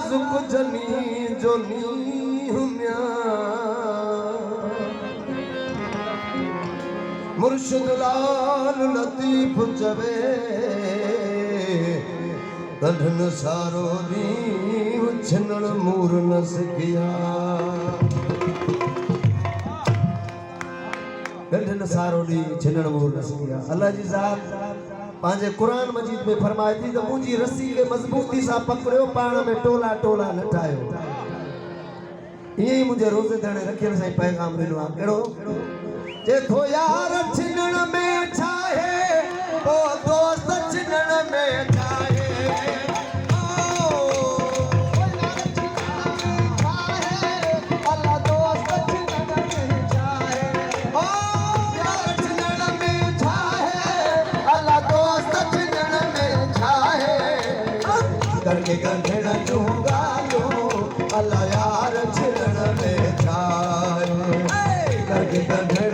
नाजुक जनी जो नी हुम्या मुर्शिद लाल लतीफ चवे गंढन सारो दी उछनण मूर न सकिया गंढन सारो दी उछनण मूर न सकिया। अल्लाह जी ज़ात पांजे कुरान मजीद में फरमाए थी तो मुंहिंजी रस्सी के मजबूती सां पकड़ियो पाण में टोला टोला न ठाहियो। ईअं ई मुंहिंजे रोज़े दणे रखियल साईं पैगाम ॾिनो आहे कहिड़ो जे थो यार छिनण में छाहे ओ दोस्त छिनण में छाहे करके गंढण दूंगा लो अल्लाह यार छिनण में छाए करके गंढण